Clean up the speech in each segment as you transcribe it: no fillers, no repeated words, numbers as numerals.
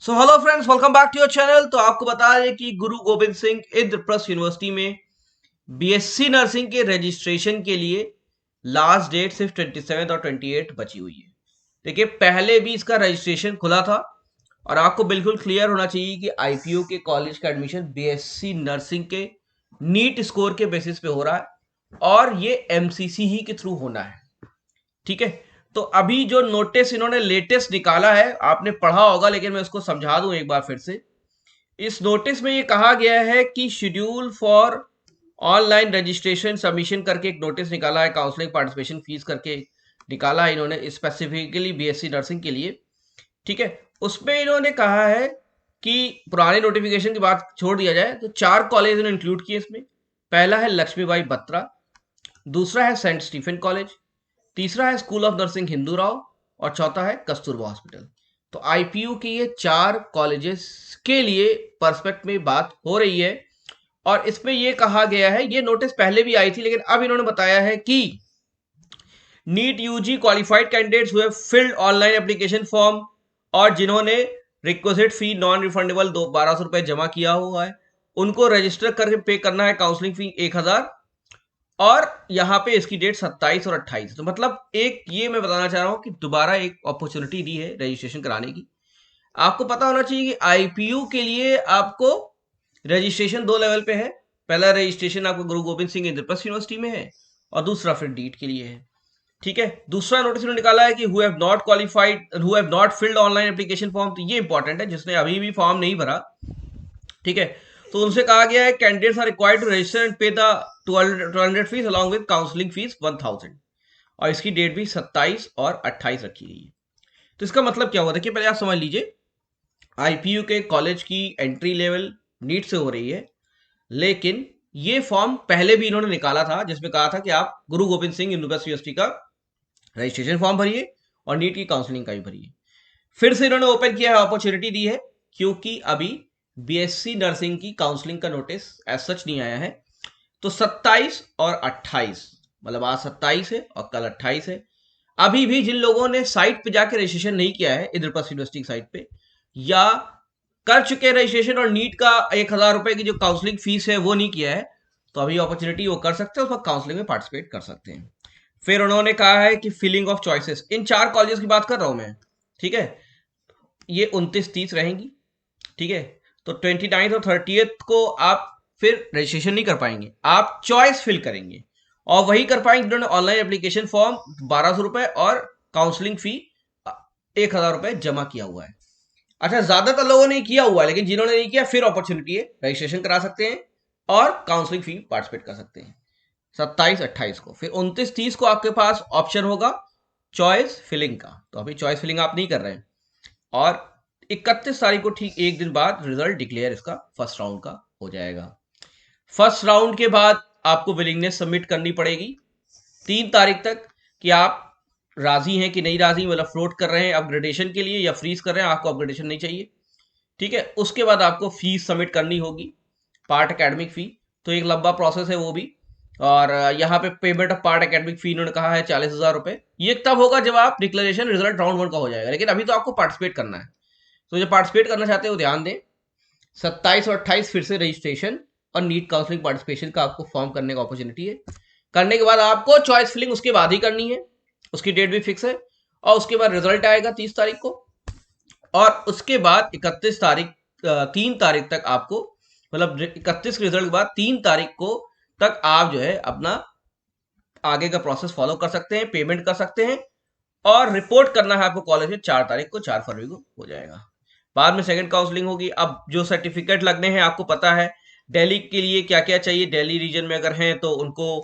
So hello friends, welcome back to your channel. तो आपको बता दें कि गुरु गोविंद सिंह इंद्रप्रस्थ यूनिवर्सिटी में बीएससी नर्सिंग के रजिस्ट्रेशन के लिए लास्ट डेट सिर्फ 27 और 28 बची हुई है। देखिए, पहले भी इसका रजिस्ट्रेशन खुला था और आपको बिल्कुल क्लियर होना चाहिए कि आईपीयू के कॉलेज का एडमिशन बीएससी नर्सिंग के नीट स्कोर के बेसिस पे हो रहा है और ये एमसीसी ही के थ्रू होना है। ठीक है, तो अभी जो नोटिस इन्होंने लेटेस्ट निकाला है, आपने पढ़ा होगा लेकिन मैं उसको समझा दूं एक बार फिर से। इस नोटिस में ये कहा गया है कि schedule for online registration submission करके एक नोटिस निकाला है, काउंसलिंग पार्टिसिपेशन फीस करके निकाला है इन्होंने स्पेसिफिकली बीएससी नर्सिंग के लिए। ठीक है, उसमें इन्होंने कहा है कि पुराने नोटिफिकेशन की बात छोड़ दिया जाए तो 4 कॉलेज इन्होंने इंक्लूड किए इसमें। पहला है लक्ष्मीबाई बत्रा, दूसरा है सेंट स्टीफन कॉलेज, तीसरा है school of nursing Hindu Rao और चौथा है कस्तूरबा हॉस्पिटल। तो आईपीयू के ये 4 कॉलेजेस के लिए परस्पेक्ट में बात हो रही है और इसमें ये कहा गया है, ये नोटिस पहले भी आई थी लेकिन अब इन्होंने बताया है कि नीट यूजी क्वालिफाइड कैंडिडेट्स हुए फिल्ड ऑनलाइन एप्लीकेशन फॉर्म और जिन्होंने रिक्वेजिट फी नॉन रिफंडेबल 1200 रुपए जमा किया हुआ है, उनको रजिस्टर करके पे करना है काउंसलिंग फी 1000। और यहाँ पे इसकी डेट 27 और 28। तो मतलब एक ये मैं बताना चाह रहा हूँ कि दोबारा एक अपॉर्चुनिटी दी है रजिस्ट्रेशन कराने की। आपको पता होना चाहिए कि आईपीयू के लिए आपको रजिस्ट्रेशन 2 लेवल पे है। पहला रजिस्ट्रेशन आपको गुरु गोविंद सिंह इंद्रप्रस्थ यूनिवर्सिटी में है और दूसरा फिर डीट के लिए है। ठीक है, दूसरा नोटिस इन्होंने निकाला है कि who have not qualified who have not filled online application form. तो ये इंपॉर्टेंट है, जिसने अभी भी फॉर्म नहीं भरा। ठीक है, तो उनसे कहा गया है candidates are required to register and pay the 200 fees along with counselling fees 1000 और इसकी डेट भी 27 और 28 रखी गई है। तो इसका मतलब क्या हुआ, देखिए पहले आप समझ लीजिए, आईपीयू के कॉलेज की एंट्री लेवल नीट से हो रही है, लेकिन ये फॉर्म पहले भी इन्होंने निकाला था जिसमें कहा था कि आप गुरु गोविंद सिंह यूनिवर्सिटी का रजिस्ट्रेशन फॉर्म भरिए और नीट की काउंसलिंग का भी भरिए। फिर से इन्होंने ओपन किया है, अपॉर्चुनिटी दी है, क्योंकि अभी बीएससी नर्सिंग की काउंसलिंग का नोटिस एज सच नहीं आया है। तो 27 और 28, मतलब आज 27 है और कल 28 है। अभी भी जिन लोगों ने साइट पे जाके रजिस्ट्रेशन नहीं किया है इंद्रप्रस्थ यूनिवर्सिटी की साइट पे, या कर चुके रजिस्ट्रेशन और नीट का 1000 रुपए की जो काउंसलिंग फीस है वो नहीं किया है, तो अभी अपॉर्चुनिटी वो कर सकते हैं, उसमें काउंसलिंग में पार्टिसिपेट कर सकते हैं। फिर उन्होंने कहा है कि फिलिंग ऑफ चॉइसेस, इन 4 कॉलेजेस की बात कर रहा हूं मैं। ठीक है, ये 29-30 रहेंगी। ठीक है, तो 29 और 30 को आप फिर रजिस्ट्रेशन नहीं कर पाएंगे, आप चॉइस फिल करेंगे और वही कर पाएंगे जिन्होंने ऑनलाइन एप्लीकेशन फॉर्म 1200 रुपए और काउंसलिंग फी 1000 रुपए जमा किया हुआ है। अच्छा, ज्यादातर लोगों ने किया हुआ है, लेकिन जिन्होंने नहीं किया फिर अपॉर्चुनिटी है, रजिस्ट्रेशन करा सकते हैं और काउंसलिंग फी पार्टिसिपेट कर सकते हैं 27-28 को। फिर 29-30 को आपके पास ऑप्शन होगा चॉइस फिलिंग का, तो अभी चॉइस फिलिंग आप नहीं कर रहे हैं। और 31 तारीख को ठीक एक दिन बाद रिजल्ट डिक्लेयर इसका फर्स्ट राउंड का हो जाएगा। फर्स्ट राउंड के बाद आपको विलिंगनेस सबमिट करनी पड़ेगी 3 तारीख तक कि आप राजी हैं कि नहीं राजी, मतलब फ्लोट कर रहे हैं अपग्रेडेशन के लिए या फ्रीज कर रहे हैं, आपको अपग्रेडेशन नहीं चाहिए। ठीक है, उसके बाद आपको फीस सबमिट करनी होगी, पार्ट एकेडमिक फी। तो एक लंबा प्रोसेस है वो भी। और यहाँ पे पेमेंट ऑफ पार्ट एकेडमिक फी इन्होंने कहा है 40,000 रुपए। ये तब होगा जब आप डिक्लेरेशन रिजल्ट राउंड 1 का हो जाएगा, लेकिन अभी तो आपको पार्टिसिपेट करना है। तो जो पार्टिसिपेट करना चाहते हो ध्यान दें, 27 और 28 फिर से रजिस्ट्रेशन और नीट काउंसलिंग पार्टिसिपेशन का आपको फॉर्म करने का अपॉर्चुनिटी है। करने के बाद आपको चॉइस फिलिंग उसके बाद ही करनी है, उसकी डेट भी फिक्स है। और उसके बाद रिजल्ट आएगा 30 तारीख को और उसके बाद 31 तारीख 3 तारीख तक आपको, मतलब 31 के रिजल्ट के बाद 3 तारीख को तक आप जो है अपना आगे का प्रोसेस फॉलो कर सकते हैं, पेमेंट कर सकते हैं और रिपोर्ट करना है आपको कॉलेज में 4 तारीख को, 4 फरवरी को हो जाएगा। बाद में सेकंड काउंसलिंग होगी। अब जो सर्टिफिकेट लगने हैं आपको पता है दिल्ली के लिए क्या क्या चाहिए, दिल्ली रीजन में अगर हैं तो उनको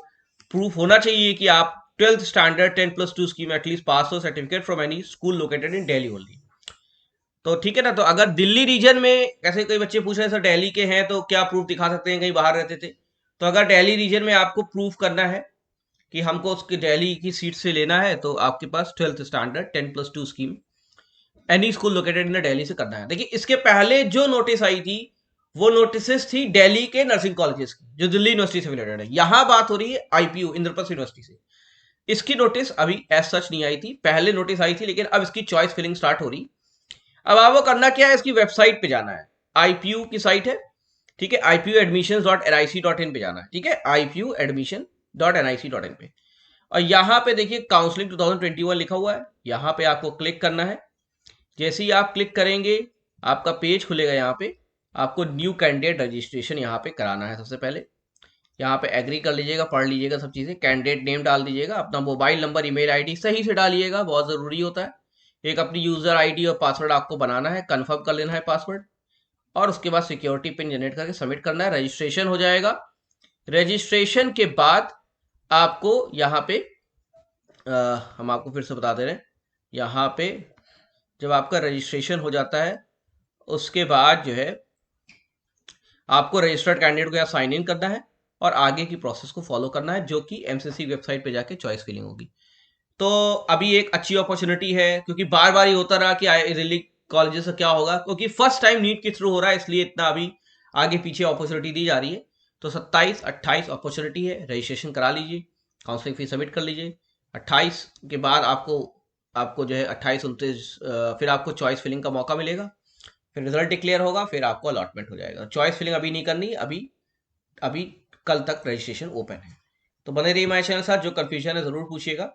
प्रूफ होना चाहिए कि आप 12th स्टैंडर्ड 10+2 स्कीम एटलीस्ट पास हो, certificate from any school located in Delhi only. तो ठीक है ना, तो अगर दिल्ली रीजन में, ऐसे कई बच्चे पूछ रहे हैं सर दिल्ली के हैं तो क्या प्रूफ दिखा सकते हैं, कहीं बाहर रहते थे। तो अगर दिल्ली रीजन में आपको प्रूफ करना है कि हमको उसकी दिल्ली की सीट से लेना है, तो आपके पास 12th standard 10+2 scheme any school located in Delhi से करना है। देखिए, इसके पहले जो नोटिस आई थी वो नोटिस थी दिल्ली के नर्सिंग कॉलेजेस की जो दिल्ली यूनिवर्सिटी से रिलेटेड है। यहां बात हो रही है आईपीयू इंद्रप्रस्थ यूनिवर्सिटी से। इसकी नोटिस अभी एज सच नहीं आई थी, पहले नोटिस आई थी, लेकिन अब इसकी चॉइस फिलिंग स्टार्ट हो रही। अब आपको करना क्या है, इसकी वेबसाइट पे जाना है, आईपीयू की साइट है, ठीक है, ipuadmissions.nic.in पे जाना है, ठीक है, ipuadmission.nic.in पे, और यहाँ पे देखिए काउंसलिंग 2021 लिखा हुआ है, यहाँ पे आपको क्लिक करना है। जैसे ही आप क्लिक करेंगे आपका पेज खुलेगा, यहाँ पे आपको न्यू कैंडिडेट रजिस्ट्रेशन यहाँ पे कराना है। सबसे पहले यहाँ पे एग्री कर लीजिएगा, पढ़ लीजिएगा सब चीज़ें, कैंडिडेट नेम डाल दीजिएगा, अपना मोबाइल नंबर ईमेल आईडी सही से डालिएगा, बहुत ज़रूरी होता है। एक अपनी यूज़र आईडी और पासवर्ड आपको बनाना है, कन्फर्म कर लेना है पासवर्ड, और उसके बाद सिक्योरिटी पिन जनरेट करके सबमिट करना है, रजिस्ट्रेशन हो जाएगा। रजिस्ट्रेशन के बाद आपको यहाँ पे हम आपको फिर से बता दे रहे हैं, यहाँ पे जब आपका रजिस्ट्रेशन हो जाता है उसके बाद जो है आपको रजिस्टर्ड कैंडिडेट को यहाँ साइन इन करना है और आगे की प्रोसेस को फॉलो करना है, जो कि एमसीसी वेबसाइट पे जाके चॉइस फिलिंग होगी। तो अभी एक अच्छी अपॉर्चुनिटी है, क्योंकि बार बार ही होता रहा कि दिल्ली कॉलेजेस का क्या होगा, क्योंकि फर्स्ट टाइम नीट के थ्रू हो रहा है, इसलिए इतना अभी आगे पीछे अपॉर्चुनिटी दी जा रही है। तो 27-28 अपॉर्चुनिटी है, रजिस्ट्रेशन करा लीजिए, काउंसलिंग फीस सबमिट कर लीजिए। 28 के बाद आपको आपको जो है 28-29 फिर आपको चॉइस फिलिंग का मौका मिलेगा, फिर रिजल्ट डिक्लेयर होगा, फिर आपको अलॉटमेंट हो जाएगा। चॉइस फिलिंग अभी नहीं करनी, अभी अभी कल तक रजिस्ट्रेशन ओपन है। तो बने रहिए हमारे चैनल के साथ, जो कंफ्यूजन है ज़रूर पूछिएगा।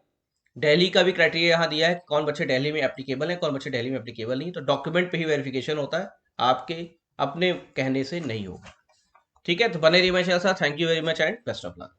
दिल्ली का भी क्राइटेरिया यहाँ दिया है, कौन बच्चे दिल्ली में एप्लीकेबल है, कौन बच्चे दिल्ली में एप्लीकेबल नहीं, तो डॉक्यूमेंट पे ही वेरिफिकेशन होता है, आपके अपने कहने से नहीं होगा। ठीक है, तो बने रहिए हमारे चैनल के साथ। Thank you very much and best of luck.